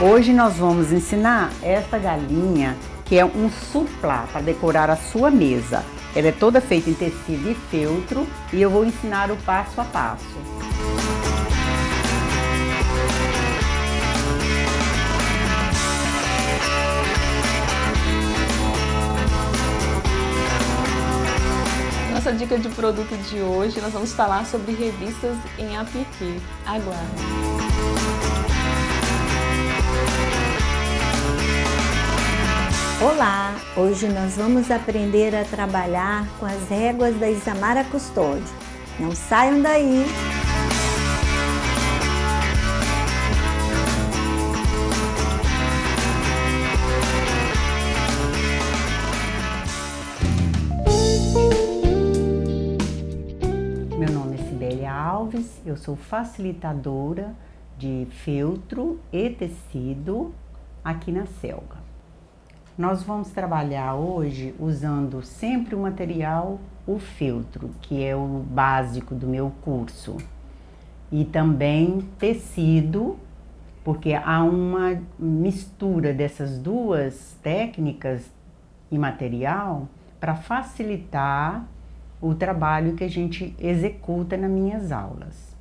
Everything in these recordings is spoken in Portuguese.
Hoje nós vamos ensinar esta galinha, que é um suplá para decorar a sua mesa. Ela é toda feita em tecido e feltro e eu vou ensinar o passo a passo. Nossa dica de produto de hoje, nós vamos falar sobre revistas em appliqué. Aguarde! Olá! Hoje nós vamos aprender a trabalhar com as réguas da Isamara Custódio. Não saiam daí! Meu nome é Sibélia Alves, eu sou facilitadora de feltro e tecido aqui na Selga. Nós vamos trabalhar hoje usando sempre o material, o feltro, que é o básico do meu curso. E também tecido, porque há uma mistura dessas duas técnicas e material para facilitar o trabalho que a gente executa nas minhas aulas.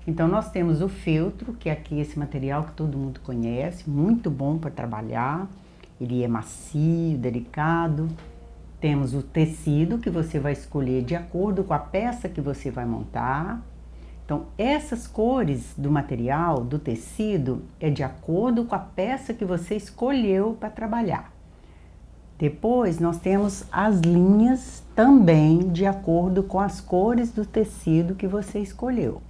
Então nós temos o feltro, que é aqui esse material que todo mundo conhece, muito bom para trabalhar. Ele é macio, delicado. Temos o tecido que você vai escolher de acordo com a peça que você vai montar. Então, essas cores do material, do tecido, é de acordo com a peça que você escolheu para trabalhar. Depois, nós temos as linhas também de acordo com as cores do tecido que você escolheu.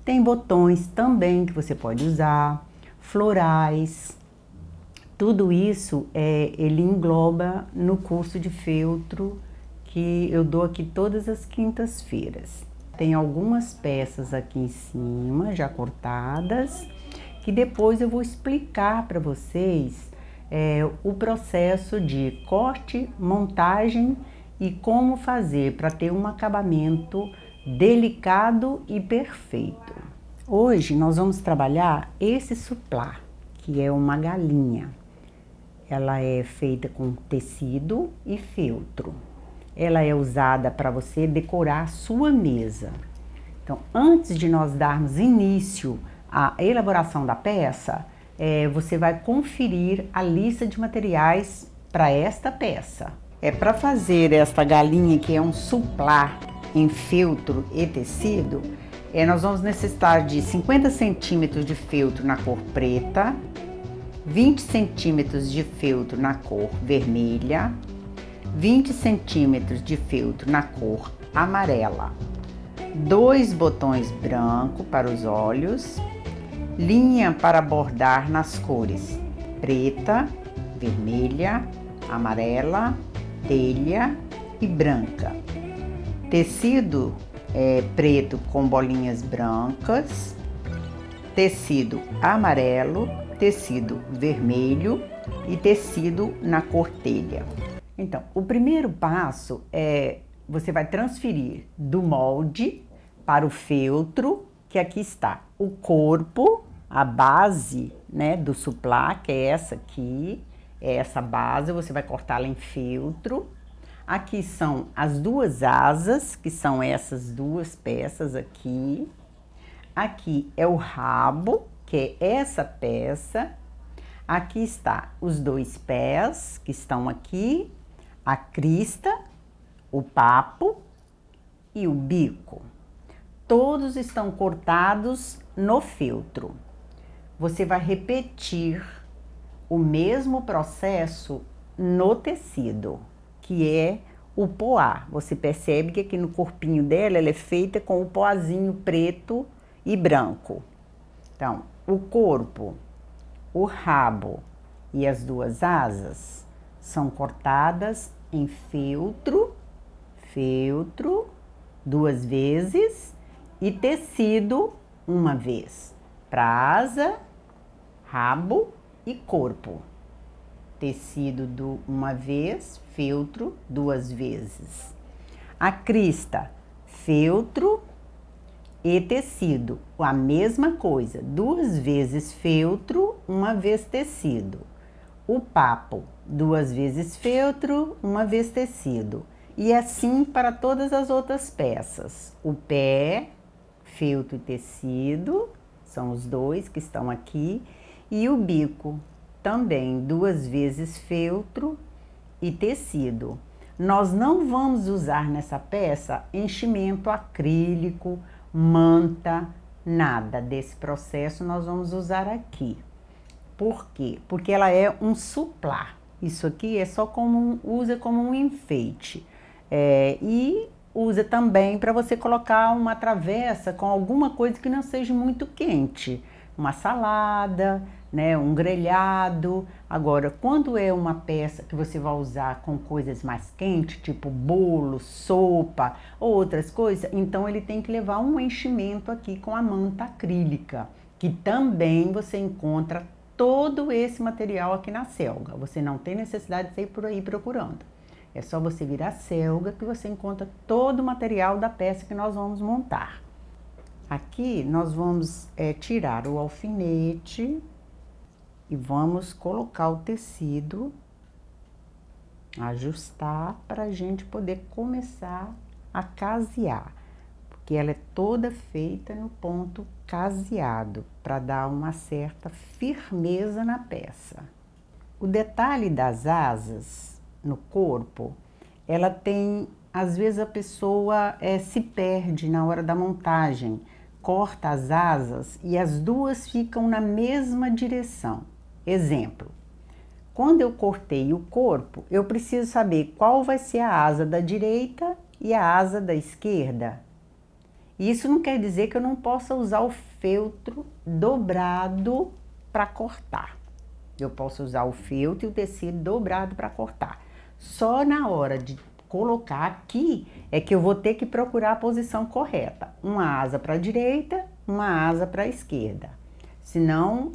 Tem botões também que você pode usar, florais. Tudo isso ele engloba no curso de feltro que eu dou aqui todas as quintas-feiras. Tem algumas peças aqui em cima já cortadas, que depois eu vou explicar para vocês o processo de corte, montagem e como fazer para ter um acabamento delicado e perfeito. Hoje nós vamos trabalhar esse suplá, que é uma galinha. Ela é feita com tecido e feltro. Ela é usada para você decorar a sua mesa. Então, antes de nós darmos início à elaboração da peça, você vai conferir a lista de materiais para esta peça. Para fazer esta galinha, que é um suplá em feltro e tecido, nós vamos necessitar de 50 centímetros de feltro na cor preta, 20 centímetros de feltro na cor vermelha, 20 centímetros de feltro na cor amarela, 2 botões brancos para os olhos, linha para bordar nas cores preta, vermelha, amarela, telha e branca, tecido preto com bolinhas brancas, tecido amarelo, tecido vermelho e tecido na cor telha. Então, o primeiro passo você vai transferir do molde para o feltro, que aqui está o corpo, a base, né, do suplá, que é essa aqui, é essa base, você vai cortá-la em feltro. Aqui são as duas asas, que são essas duas peças aqui. Aqui é o rabo, que é essa peça. Aqui está os 2 pés, que estão aqui, a crista, o papo e o bico. Todos estão cortados no feltro. Você vai repetir o mesmo processo no tecido, que é o poá. Você percebe que aqui no corpinho dela, ela é feita com o poazinho preto e branco. Então, o corpo, o rabo e as 2 asas são cortadas em feltro, 2 vezes e tecido 1 vez, para asa, rabo e corpo. Tecido 1 vez, feltro 2 vezes. A crista, feltro e tecido, a mesma coisa, 2 vezes feltro, uma vez tecido. O papo, 2 vezes feltro, 1 vez tecido. E assim para todas as outras peças. O pé, feltro e tecido, são os dois que estão aqui. E o bico, também 2 vezes feltro e tecido. Nós não vamos usar nessa peça enchimento acrílico, manta, nada desse processo nós vamos usar aqui. Por quê? Porque ela é um suplá. Isso aqui é só usa como um enfeite. E usa também para você colocar uma travessa com alguma coisa que não seja muito quente. Uma salada, né, um grelhado. Agora, quando é uma peça que você vai usar com coisas mais quentes, tipo bolo, sopa ou outras coisas, então ele tem que levar um enchimento aqui com a manta acrílica, que também você encontra todo esse material aqui na Selga. Você não tem necessidade de sair por aí procurando. É só você vir à Selga que você encontra todo o material da peça que nós vamos montar. Aqui nós vamos tirar o alfinete e vamos colocar o tecido, ajustar para a gente poder começar a casear, porque ela é toda feita no ponto caseado, para dar uma certa firmeza na peça. O detalhe das asas no corpo, ela tem, às vezes a pessoa se perde na hora da montagem, corta as asas e as duas ficam na mesma direção. Exemplo, quando eu cortei o corpo, eu preciso saber qual vai ser a asa da direita e a asa da esquerda. Isso não quer dizer que eu não possa usar o feltro dobrado para cortar. Eu posso usar o feltro e o tecido dobrado para cortar. Só na hora de colocar aqui é que eu vou ter que procurar a posição correta. Uma asa para a direita, uma asa para a esquerda. Senão,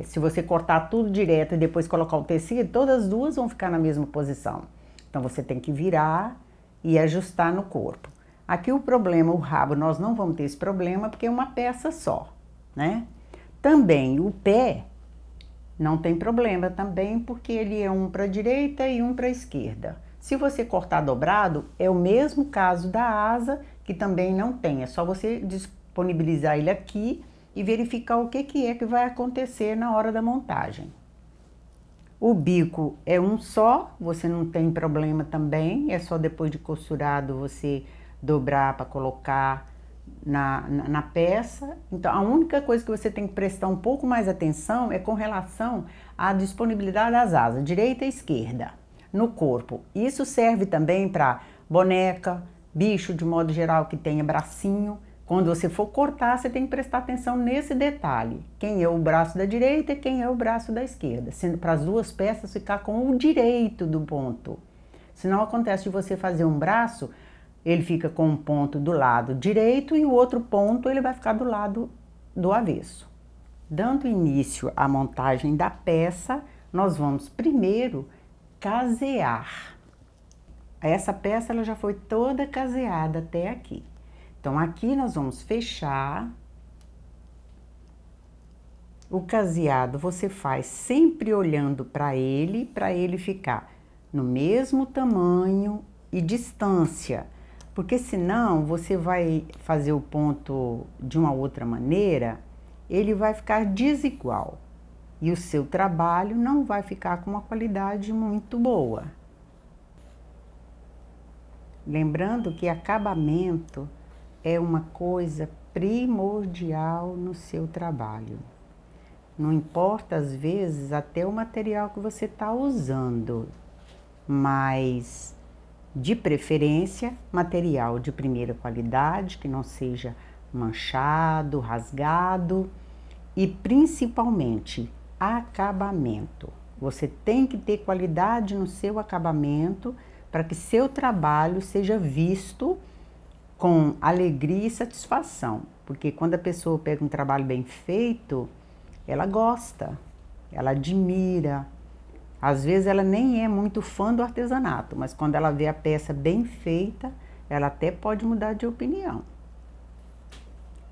se você cortar tudo direto e depois colocar o tecido, todas as duas vão ficar na mesma posição. Então, você tem que virar e ajustar no corpo. Aqui o problema, o rabo, nós não vamos ter esse problema porque é uma peça só, né? Também o pé não tem problema também porque ele é um para a direita e um para a esquerda. Se você cortar dobrado, é o mesmo caso da asa, que também não tem. É só você disponibilizar ele aqui e verificar o que é que vai acontecer na hora da montagem. O bico é um só, você não tem problema também. É só depois de costurado você dobrar para colocar na peça. Então, a única coisa que você tem que prestar um pouco mais atenção é com relação à disponibilidade das asas, direita e esquerda, no corpo. Isso serve também para boneca, bicho de modo geral que tenha bracinho. Quando você for cortar, você tem que prestar atenção nesse detalhe. Quem é o braço da direita e quem é o braço da esquerda. Para as duas peças ficar com o direito do ponto. Senão acontece de você fazer um braço, ele fica com um ponto do lado direito e o outro ponto ele vai ficar do lado do avesso. Dando início à montagem da peça, nós vamos primeiro casear. Essa peça ela já foi toda caseada até aqui. Então, aqui nós vamos fechar. O caseado você faz sempre olhando para ele ficar no mesmo tamanho e distância. Porque senão você vai fazer o ponto de uma outra maneira, ele vai ficar desigual. E o seu trabalho não vai ficar com uma qualidade muito boa. Lembrando que acabamento é uma coisa primordial no seu trabalho. Não importa, às vezes, até o material que você está usando, mas, de preferência, material de primeira qualidade, que não seja manchado, rasgado e, principalmente, acabamento. Você tem que ter qualidade no seu acabamento para que seu trabalho seja visto com alegria e satisfação, porque quando a pessoa pega um trabalho bem feito, ela gosta, ela admira. Às vezes ela nem é muito fã do artesanato, mas quando ela vê a peça bem feita, ela até pode mudar de opinião.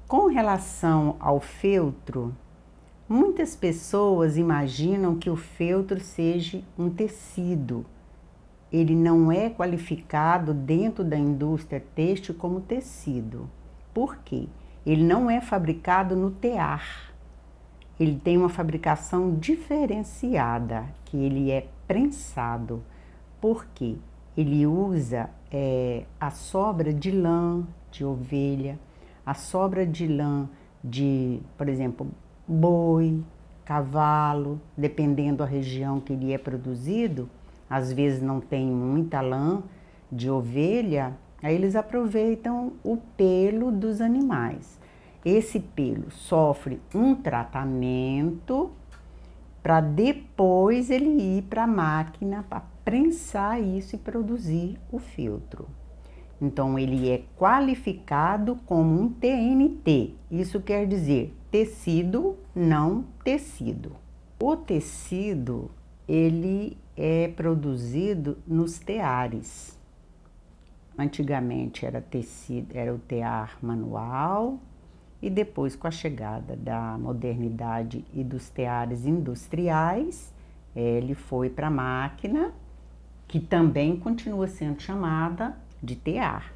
Com relação ao feltro, Muitas pessoas imaginam que o feltro seja um tecido. Ele não é qualificado dentro da indústria têxtil como tecido. Por quê? Ele não é fabricado no tear. Ele tem uma fabricação diferenciada, que ele é prensado. Por quê? Ele usa a sobra de lã de ovelha, a sobra de lã de, por exemplo, boi, cavalo, dependendo da região que ele é produzido. Às vezes não tem muita lã de ovelha, aí eles aproveitam o pelo dos animais. Esse pelo sofre um tratamento para depois ele ir para a máquina para prensar isso e produzir o feltro. Então, ele é qualificado como um TNT. Isso quer dizer tecido, não tecido. O tecido, ele é produzido nos teares. Antigamente era tecido, era o tear manual, e depois, com a chegada da modernidade e dos teares industriais, ele foi para a máquina, que também continua sendo chamada de tear.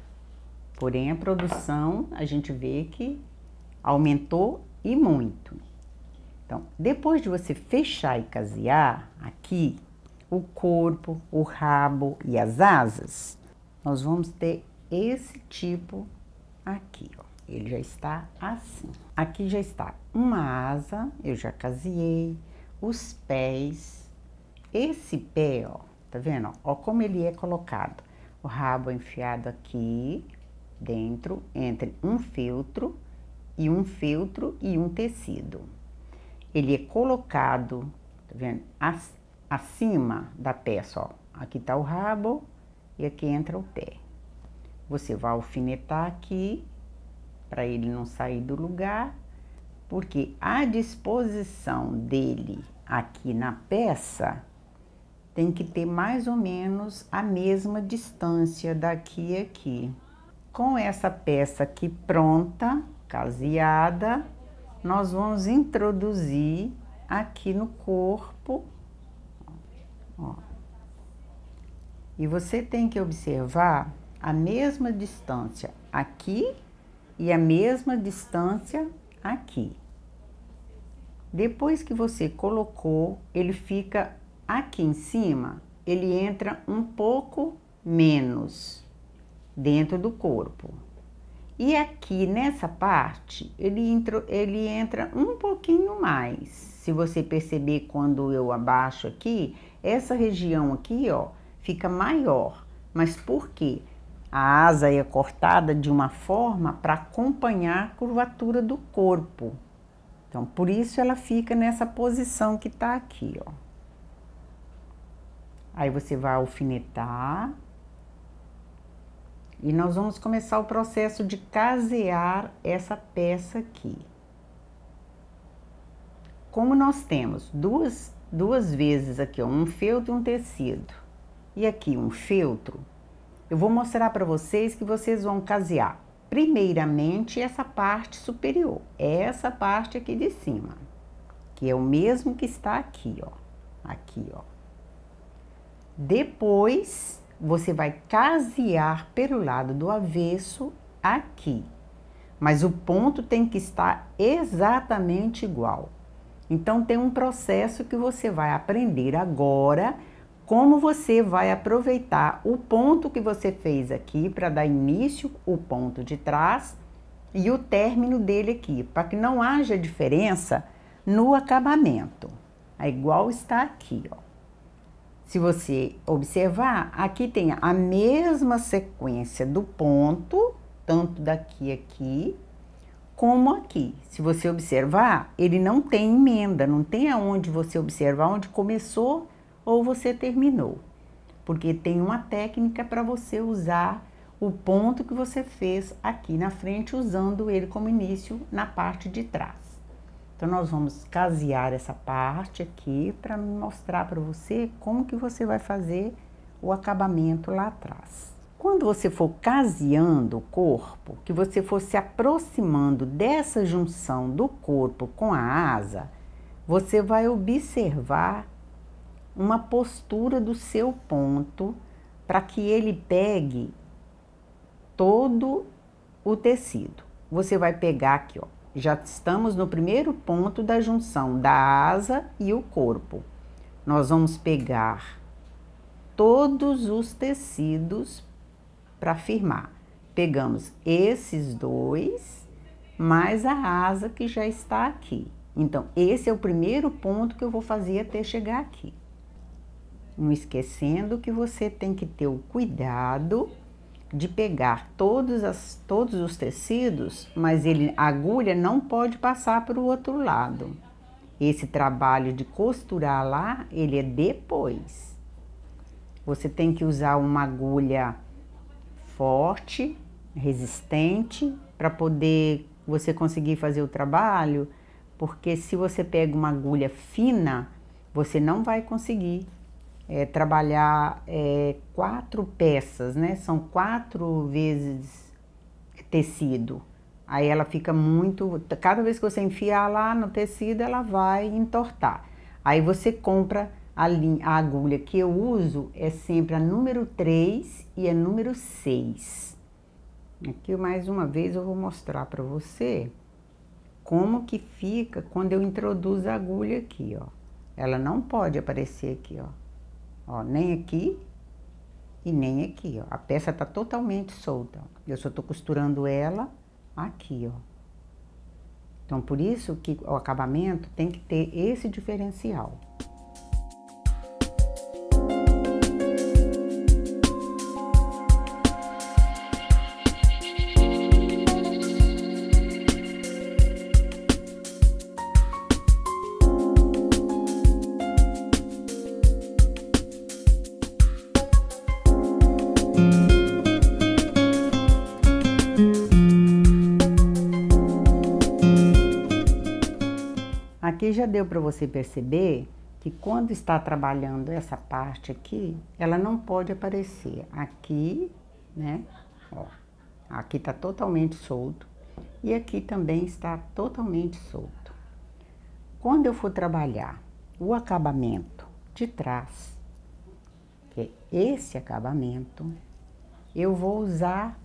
Porém, a produção, a gente vê que aumentou e muito. Então, depois de você fechar e casear aqui, o corpo, o rabo e as asas, nós vamos ter esse tipo aqui, ó. Ele já está assim. Aqui já está uma asa, eu já caseei, os pés. Esse pé, ó, tá vendo? Ó como ele é colocado. O rabo enfiado aqui dentro, entre um feltro e um tecido. Ele é colocado, tá vendo? Acima da peça, ó. Aqui tá o rabo e aqui entra o pé. Você vai alfinetar aqui para ele não sair do lugar, porque a disposição dele aqui na peça tem que ter mais ou menos a mesma distância daqui e aqui. Com essa peça aqui pronta, caseada, nós vamos introduzir aqui no corpo, ó. E você tem que observar a mesma distância aqui e a mesma distância aqui. Depois que você colocou, ele fica aqui em cima, ele entra um pouco menos dentro do corpo. E aqui nessa parte, ele entra um pouquinho mais. Se você perceber quando eu abaixo aqui, essa região aqui, ó, fica maior. Mas por quê? A asa é cortada de uma forma para acompanhar a curvatura do corpo. Então, por isso ela fica nessa posição que tá aqui, ó. Aí você vai alfinetar. E nós vamos começar o processo de casear essa peça aqui. Como nós temos duas vezes aqui, ó, um feltro e um tecido, e aqui um feltro, eu vou mostrar para vocês que vocês vão casear primeiramente essa parte superior, essa parte aqui de cima, que é o mesmo que está aqui, ó. Aqui, ó. Depois, você vai casear pelo lado do avesso aqui. Mas o ponto tem que estar exatamente igual. Então, tem um processo que você vai aprender agora, como você vai aproveitar o ponto que você fez aqui para dar início, o ponto de trás e o término dele aqui, para que não haja diferença no acabamento. É igual está aqui, ó. Se você observar, aqui tem a mesma sequência do ponto, tanto daqui aqui, como aqui. Se você observar, ele não tem emenda, não tem aonde você observar onde começou ou você terminou. Porque tem uma técnica para você usar o ponto que você fez aqui na frente, usando ele como início na parte de trás. Então, nós vamos casear essa parte aqui para mostrar para você como que você vai fazer o acabamento lá atrás. Quando você for caseando o corpo, que você for se aproximando dessa junção do corpo com a asa, você vai observar uma postura do seu ponto para que ele pegue todo o tecido. Você vai pegar aqui, ó, já estamos no primeiro ponto da junção da asa e o corpo. Nós vamos pegar todos os tecidos para firmar. Pegamos esses dois, mais a asa que já está aqui. Então, esse é o primeiro ponto que eu vou fazer até chegar aqui. Não esquecendo que você tem que ter o cuidado de pegar todos os tecidos, mas a agulha não pode passar para o outro lado. Esse trabalho de costurar lá, ele é depois. Você tem que usar uma agulha forte, resistente, para poder você conseguir fazer o trabalho, porque se você pega uma agulha fina, você não vai conseguir trabalhar 4 peças, né? São 4 vezes tecido. Aí ela fica muito... Cada vez que você enfiar lá no tecido, ela vai entortar. Aí você compra a agulha que eu uso, é sempre a número 3 e a número 6. Aqui, mais uma vez, eu vou mostrar para você como que fica quando eu introduzo a agulha aqui, ó. Ela não pode aparecer aqui, ó. Ó, nem aqui e nem aqui, ó. A peça tá totalmente solta. Eu só tô costurando ela aqui, ó. Então, por isso que o acabamento tem que ter esse diferencial. Aqui já deu para você perceber que quando está trabalhando essa parte aqui, ela não pode aparecer aqui, né? Ó, aqui tá totalmente solto e aqui também está totalmente solto. Quando eu for trabalhar o acabamento de trás, que é esse acabamento, eu vou usar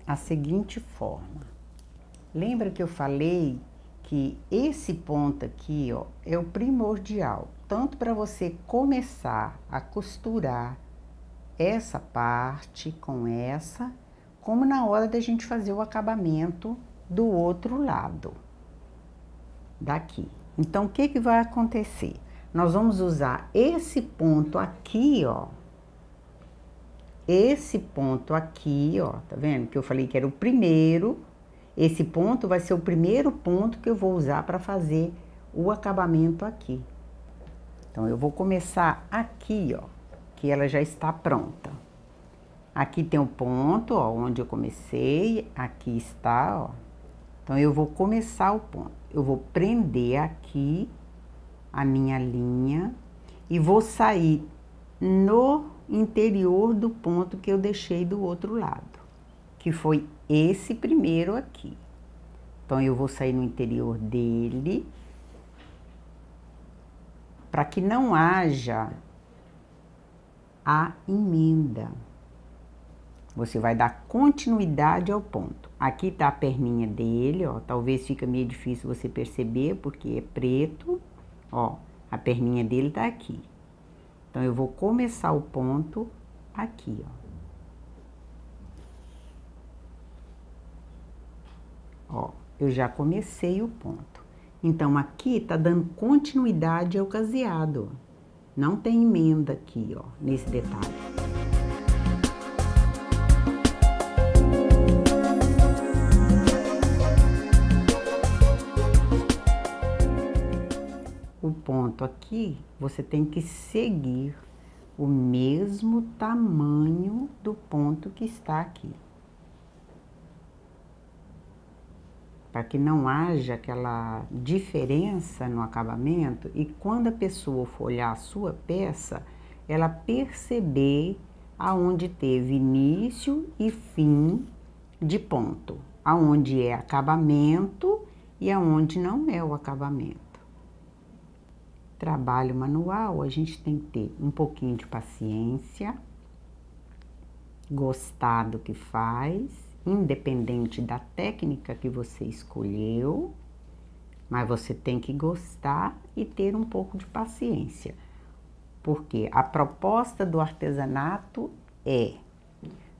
a seguinte forma. Lembra que eu falei que esse ponto aqui, ó, é o primordial, tanto para você começar a costurar essa parte com essa, como na hora da gente fazer o acabamento do outro lado, daqui. Então, o que que vai acontecer? Nós vamos usar esse ponto aqui, ó, esse ponto aqui, ó, tá vendo? Que eu falei que era o primeiro. Esse ponto vai ser o primeiro ponto que eu vou usar para fazer o acabamento aqui. Então, eu vou começar aqui, ó, que ela já está pronta. Aqui tem o ponto, ó, onde eu comecei, aqui está, ó. Então, eu vou começar o ponto. Eu vou prender aqui a minha linha e vou sair no interior do ponto que eu deixei do outro lado, que foi esse primeiro aqui. Então, eu vou sair no interior dele, para que não haja a emenda. Você vai dar continuidade ao ponto. Aqui tá a perninha dele, ó, talvez fica meio difícil você perceber, porque é preto, ó, a perninha dele tá aqui. Então, eu vou começar o ponto aqui, ó. Ó, eu já comecei o ponto. Então, aqui tá dando continuidade ao caseado. Não tem emenda aqui, ó, nesse detalhe. O ponto aqui, você tem que seguir o mesmo tamanho do ponto que está aqui. Para que não haja aquela diferença no acabamento e quando a pessoa for olhar a sua peça, ela perceber aonde teve início e fim de ponto, aonde é acabamento e aonde não é o acabamento. Trabalho manual, a gente tem que ter um pouquinho de paciência, gostar do que faz, independente da técnica que você escolheu, mas você tem que gostar e ter um pouco de paciência, porque a proposta do artesanato é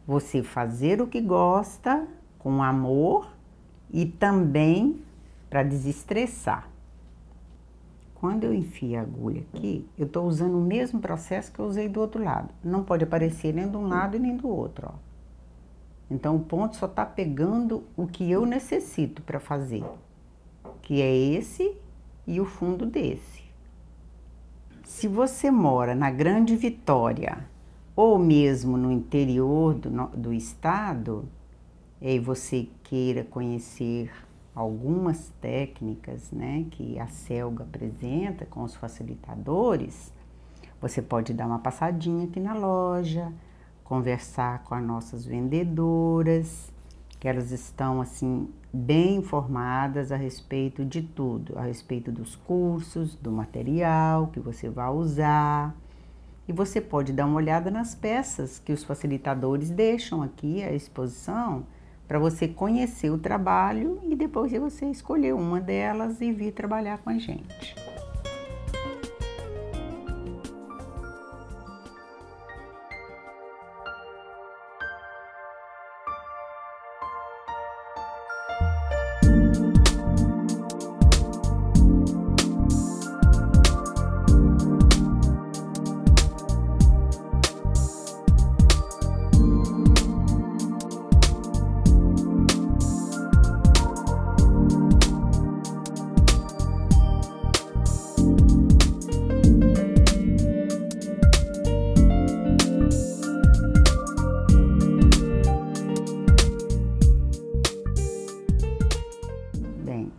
você fazer o que gosta com amor e também para desestressar. Quando eu enfio a agulha aqui, eu estou usando o mesmo processo que eu usei do outro lado. Não pode aparecer nem de um lado e nem do outro, ó. Então, o ponto só está pegando o que eu necessito para fazer, que é esse e o fundo desse. Se você mora na Grande Vitória ou mesmo no interior do estado, e você queira conhecer algumas técnicas, né, que a Selga apresenta com os facilitadores, você pode dar uma passadinha aqui na loja, conversar com as nossas vendedoras, que elas estão assim bem informadas a respeito de tudo, a respeito dos cursos, do material que você vai usar. E você pode dar uma olhada nas peças que os facilitadores deixam aqui à exposição para você conhecer o trabalho e depois você escolher uma delas e vir trabalhar com a gente.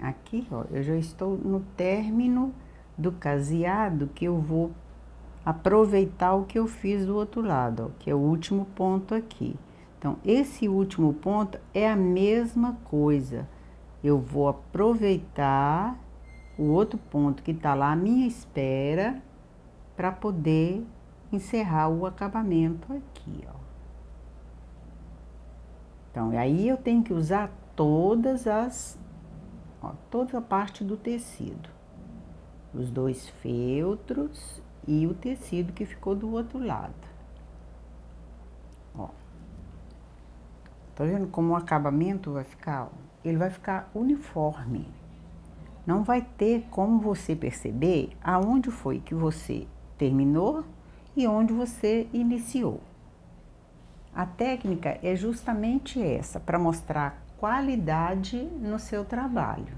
Aqui, ó, eu já estou no término do caseado, que eu vou aproveitar o que eu fiz do outro lado, ó, que é o último ponto aqui. Então, esse último ponto é a mesma coisa. Eu vou aproveitar o outro ponto que tá lá à minha espera para poder encerrar o acabamento aqui, ó. Então, aí eu tenho que usar toda a parte do tecido, os dois feltros e o tecido que ficou do outro lado. Ó, tá vendo como o acabamento vai ficar? Ó? Ele vai ficar uniforme. Não vai ter como você perceber aonde foi que você terminou e onde você iniciou. A técnica é justamente essa, para mostrar qualidade no seu trabalho.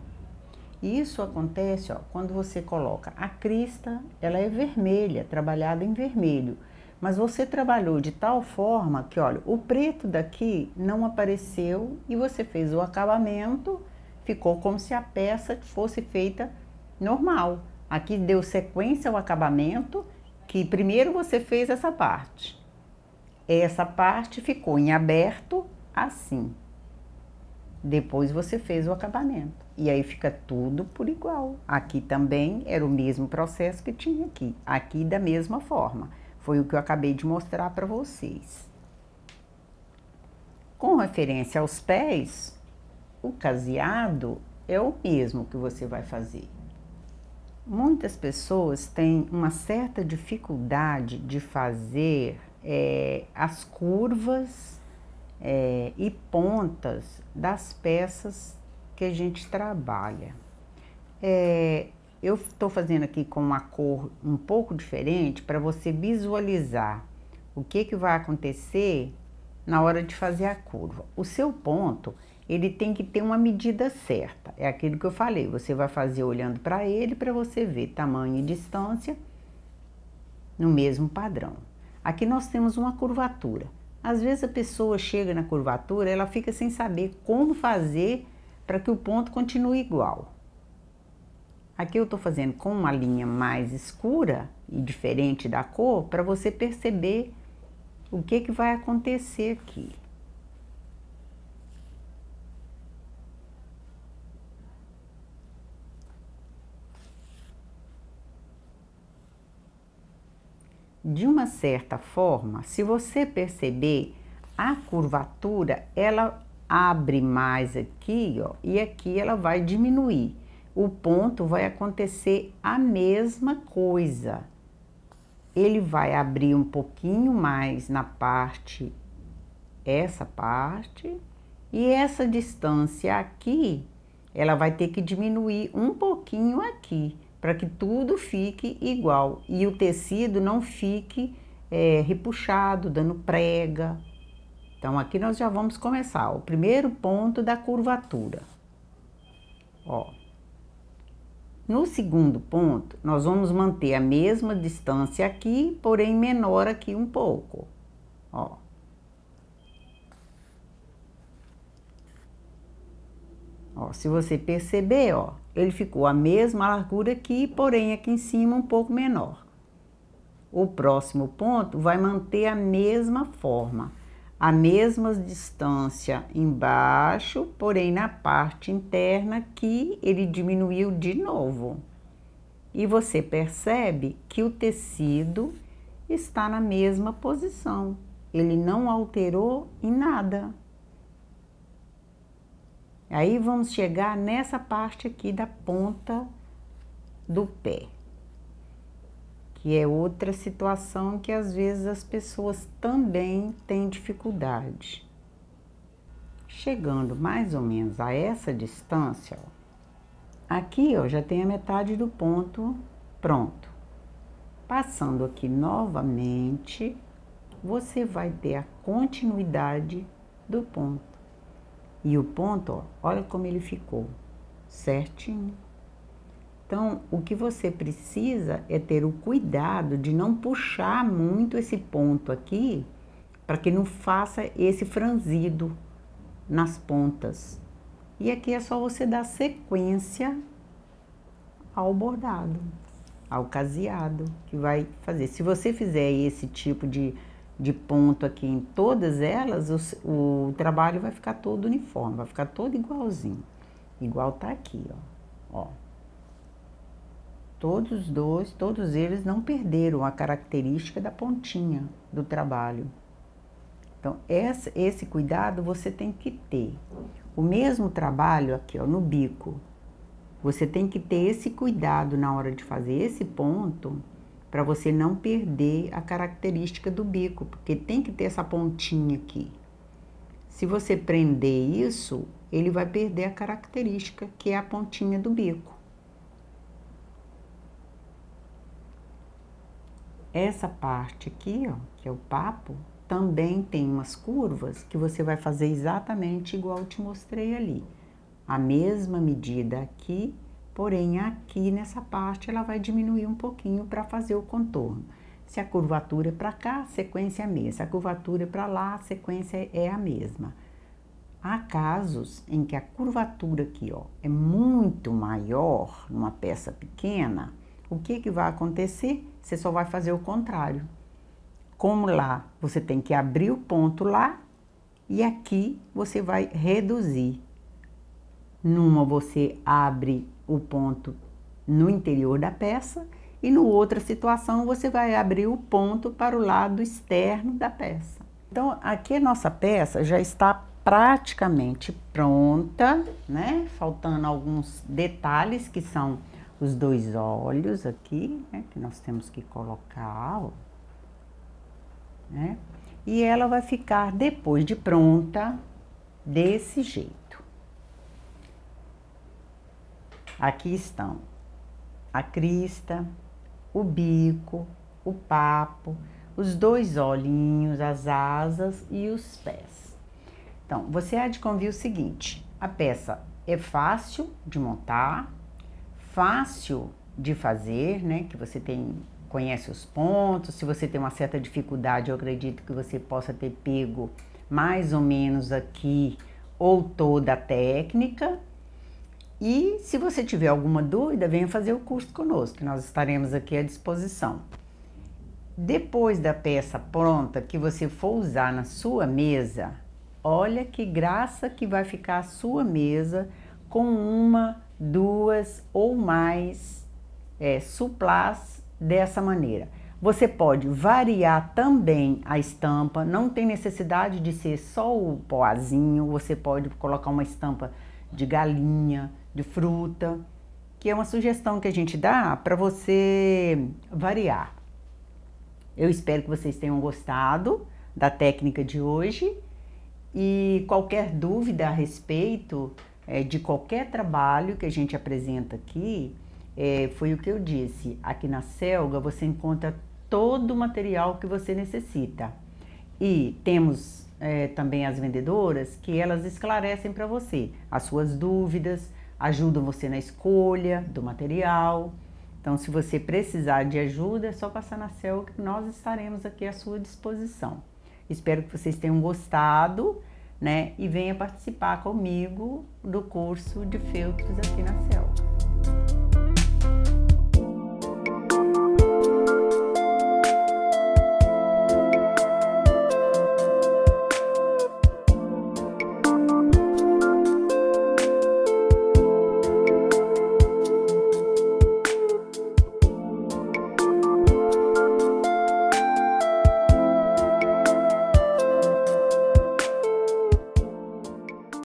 E isso acontece, ó, quando você coloca a crista, ela é vermelha, trabalhada em vermelho, mas você trabalhou de tal forma que, olha, o preto daqui não apareceu e você fez o acabamento, ficou como se a peça fosse feita normal. Aqui deu sequência ao acabamento, que primeiro você fez essa parte. Essa parte ficou em aberto assim. Depois você fez o acabamento. E aí fica tudo por igual. Aqui também era o mesmo processo que tinha aqui. Aqui da mesma forma. Foi o que eu acabei de mostrar para vocês. Com referência aos pés, o caseado é o mesmo que você vai fazer. Muitas pessoas têm uma certa dificuldade de fazer as curvas e pontas das peças que a gente trabalha. Eu estou fazendo aqui com uma cor um pouco diferente para você visualizar o que vai acontecer na hora de fazer a curva. O seu ponto, ele tem que ter uma medida certa. É aquilo que eu falei, você vai fazer olhando para ele para você ver tamanho e distância no mesmo padrão. Aqui nós temos uma curvatura. Às vezes a pessoa chega na curvatura, ela fica sem saber como fazer para que o ponto continue igual. Aqui eu estou fazendo com uma linha mais escura e diferente da cor, para você perceber o que vai acontecer aqui. de uma certa forma, se você perceber, a curvatura, ela abre mais aqui, ó, e aqui ela vai diminuir. O ponto vai acontecer a mesma coisa. Ele vai abrir um pouquinho mais na parte, essa parte, e essa distância aqui, ela vai ter que diminuir um pouquinho aqui, para que tudo fique igual e o tecido não fique repuxado, dando prega. Então, aqui nós já vamos começar o primeiro ponto da curvatura. Ó. No segundo ponto, nós vamos manter a mesma distância aqui, porém menor aqui um pouco. Ó. Ó, se você perceber, ó, ele ficou a mesma largura aqui, porém aqui em cima um pouco menor. O próximo ponto vai manter a mesma forma, a mesma distância embaixo, porém na parte interna aqui ele diminuiu de novo. E você percebe que o tecido está na mesma posição, ele não alterou em nada. Aí vamos chegar nessa parte aqui da ponta do pé, que é outra situação que às vezes as pessoas também têm dificuldade. Chegando mais ou menos a essa distância, ó, aqui ó, já tem a metade do ponto pronto. Passando aqui novamente, você vai ter a continuidade do ponto. E o ponto, ó, olha como ele ficou, certinho. Então, o que você precisa é ter o cuidado de não puxar muito esse ponto aqui, para que não faça esse franzido nas pontas. E aqui é só você dar sequência ao bordado, ao caseado, que vai fazer. Se você fizer esse tipo de ponto aqui em todas elas, o trabalho vai ficar todo uniforme, vai ficar todo igualzinho. Igual tá aqui, ó. Todos eles não perderam a característica da pontinha do trabalho. Então, esse cuidado você tem que ter. O mesmo trabalho aqui, ó, no bico. Você tem que ter esse cuidado na hora de fazer esse ponto, para você não perder a característica do bico, porque tem que ter essa pontinha aqui. Se você prender isso, ele vai perder a característica, que é a pontinha do bico. Essa parte aqui, ó, que é o papo, também tem umas curvas que você vai fazer exatamente igual eu te mostrei ali. A mesma medida aqui, porém aqui nessa parte ela vai diminuir um pouquinho para fazer o contorno. Se a curvatura é para cá, a sequência é a mesma. Se a curvatura é para lá, a sequência é a mesma. Há casos em que a curvatura aqui, ó, é muito maior numa peça pequena. O que vai acontecer? Você só vai fazer o contrário. Como lá você tem que abrir o ponto lá, e aqui você vai reduzir. Numa você abre o ponto no interior da peça, e no outra situação você vai abrir o ponto para o lado externo da peça. Então, aqui a nossa peça já está praticamente pronta, né? Faltando alguns detalhes, que são os dois olhos aqui, né? Que nós temos que colocar, ó, né? E ela vai ficar, depois de pronta, desse jeito. Aqui estão a crista, o bico, o papo, os dois olhinhos, as asas e os pés. Então, você há de convir o seguinte: a peça é fácil de montar, fácil de fazer, né? Que você conhece os pontos. Se você tem uma certa dificuldade, eu acredito que você possa ter pego mais ou menos aqui ou toda a técnica. E se você tiver alguma dúvida, venha fazer o curso conosco, que nós estaremos aqui à disposição. Depois da peça pronta, que você for usar na sua mesa, olha que graça que vai ficar a sua mesa com uma, duas ou mais suplás dessa maneira. Você pode variar também a estampa, não tem necessidade de ser só o poazinho, você pode colocar uma estampa de galinha, de fruta, que é uma sugestão que a gente dá para você variar. Eu espero que vocês tenham gostado da técnica de hoje e qualquer dúvida a respeito de qualquer trabalho que a gente apresenta aqui, foi o que eu disse, aqui na Selga você encontra todo o material que você necessita. E temos também as vendedoras que elas esclarecem para você as suas dúvidas, ajudam você na escolha do material. Então, se você precisar de ajuda, é só passar na Selga que nós estaremos aqui à sua disposição. Espero que vocês tenham gostado, né? E venha participar comigo do curso de feltros aqui na Selga.